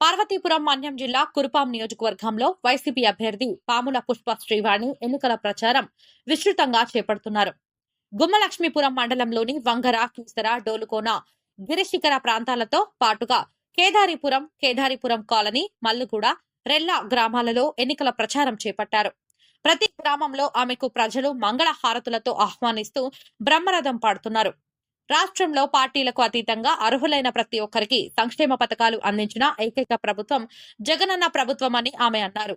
పార్వతీపురం మన్యం జిల్లా కురుపాం నియోజకవర్గంలో వైసీపీ అభ్యర్థి పాముల పుష్ప శ్రీవాణి ఎన్నికల ప్రచారం విస్తృతంగా చేపడుతున్నారు. గుమ్మలక్ష్మీపురం మండలంలోని వంగర, కీసర, డోలుకోన, గిరిశిఖర ప్రాంతాలతో పాటుగా కేదారిపురం కాలనీ, మల్లుగూడ, రెల్ల గ్రామాలలో ఎన్నికల ప్రచారం చేపట్టారు. ప్రతి గ్రామంలో ఆమెకు ప్రజలు మంగళ హారతులతో ఆహ్వానిస్తూ బ్రహ్మరథం పాడుతున్నారు. రాష్ట్రంలో పార్టీలకు అతీతంగా అర్హులైన ప్రతి ఒక్కరికి సంక్షేమ పథకాలు అందించిన ఏకైక ప్రభుత్వం జగనన్న ప్రభుత్వమని ఆమె అన్నారు.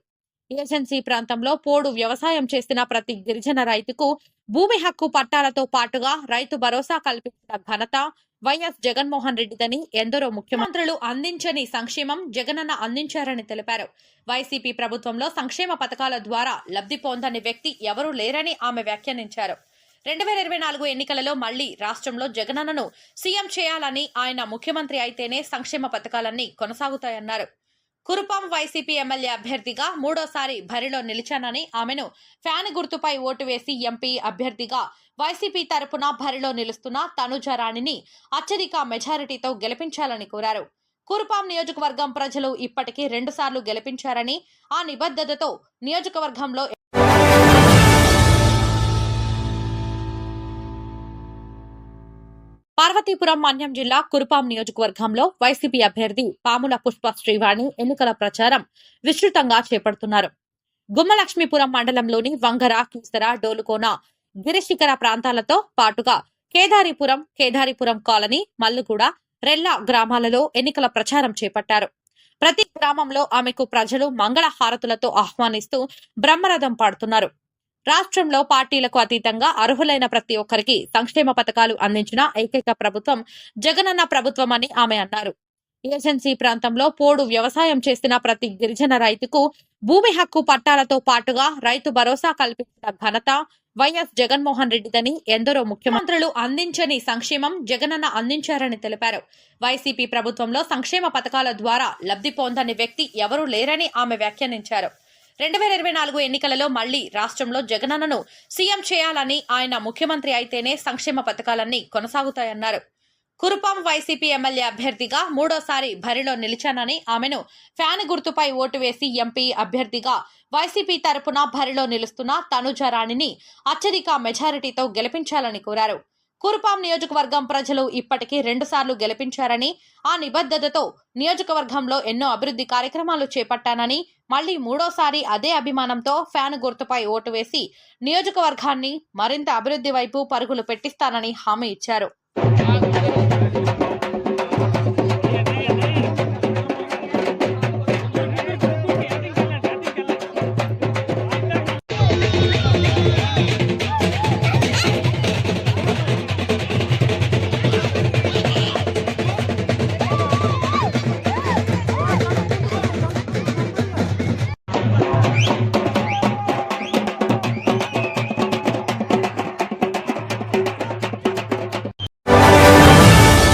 ఏజెన్సీ ప్రాంతంలో పోడు వ్యవసాయం చేసిన ప్రతి గిరిజన రైతుకు భూమి హక్కు పట్టాలతో పాటుగా రైతు భరోసా కల్పించిన ఘనత వైఎస్ జగన్మోహన్ రెడ్డిదని ఎందరో ముఖ్యమంత్రులు అందించని సంక్షేమం జగనన్న అందించారని తెలిపారు. వైసీపీ ప్రభుత్వంలో సంక్షేమ పథకాల ద్వారా లబ్ధి పొందని వ్యక్తి ఎవరూ లేరని ఆమె వ్యాఖ్యానించారు. 2024 ఎన్నికలలో మళ్లీ రాష్ట్రంలో జగనన్నను సీఎం చేయాలని, ఆయన ముఖ్యమంత్రి అయితేనే సంక్షేమ పథకాలన్నీ కొనసాగుతాయన్నారు. కురుపాం వైసీపీ ఎమ్మెల్యే అభ్యర్థిగా మూడోసారి బరిలో నిలిచానని, ఆమెను ఫ్యాన్ గుర్తుపై ఓటు వేసి ఎంపీ అభ్యర్థిగా వైసీపీ తరపున బరిలో నిలుస్తున్న తనుజారాణిని అత్యధిక మెజారిటీతో గెలిపించాలని కోరారు. కురుపాం నియోజకవర్గం ప్రజలు ఇప్పటికీ 2 సార్లు గెలిపించారని, ఆ నిబద్ధతతో నియోజకవర్గంలో పార్వతీపురం మన్యం జిల్లా కురుపాం నియోజకవర్గంలో వైసీపీ అభ్యర్థి పాముల పుష్ప శ్రీవాణి ఎన్నికల ప్రచారం విస్తృతంగా చేపడుతున్నారు. గుమ్మలక్ష్మీపురం మండలంలోని వంగర, కీసర, డోలుకోన, గిరిశిఖర ప్రాంతాలతో పాటుగా కేదారిపురం కాలనీ, మల్లుగూడ, రెల్ల గ్రామాలలో ఎన్నికల ప్రచారం చేపట్టారు. ప్రతి గ్రామంలో ఆమెకు ప్రజలు మంగళ హారతులతో ఆహ్వానిస్తూ బ్రహ్మరథం పాడుతున్నారు. రాష్ట్రంలో పార్టీలకు అతీతంగా అర్హులైన ప్రతి ఒక్కరికి సంక్షేమ పథకాలు అందించిన ఏకైక ప్రభుత్వం జగనన్న ప్రభుత్వమని ఆమె అన్నారు. ఏజెన్సీ ప్రాంతంలో పోడు వ్యవసాయం చేసిన ప్రతి గిరిజన రైతుకు భూమి హక్కు పట్టాలతో పాటుగా రైతు భరోసా కల్పించిన ఘనత వైఎస్ జగన్మోహన్ రెడ్డిదని ఎందరో ముఖ్యమంత్రులు అందించని సంక్షేమం జగనన్న అందించారని తెలిపారు. వైసీపీ ప్రభుత్వంలో సంక్షేమ పథకాల ద్వారా లబ్ధి పొందని వ్యక్తి ఎవరూ లేరని ఆమె వ్యాఖ్యానించారు. 2024 ఎన్నికలలో మళ్లీ రాష్ట్రంలో జగనన్నను సీఎం చేయాలని, ఆయన ముఖ్యమంత్రి అయితేనే సంక్షేమ పథకాలన్నీ కొనసాగుతాయన్నారు. కురుపాం వైసీపీ ఎమ్మెల్యే అభ్యర్థిగా మూడోసారి బరిలో నిలిచానని, ఆమెను ఫ్యాన్ గుర్తుపై ఓటు వేసి ఎంపీ అభ్యర్థిగా వైసీపీ తరపున బరిలో నిలుస్తున్న తనుజారాణిని అత్యధిక మెజారిటీతో గెలిపించాలని కోరారు. కురుపాం నియోజకవర్గం ప్రజలు ఇప్పటికీ 2 సార్లు గెలిపించారని, ఆ నిబద్ధతతో నియోజకవర్గంలో ఎన్నో అభివృద్ధి కార్యక్రమాలు చేపట్టానని, మళ్లీ మూడోసారి అదే అభిమానంతో ఫ్యాన్ గుర్తుపై ఓటు వేసి నియోజకవర్గాన్ని మరింత అభివృద్ధి వైపు పరుగులు పెట్టిస్తానని హామీ ఇచ్చారు.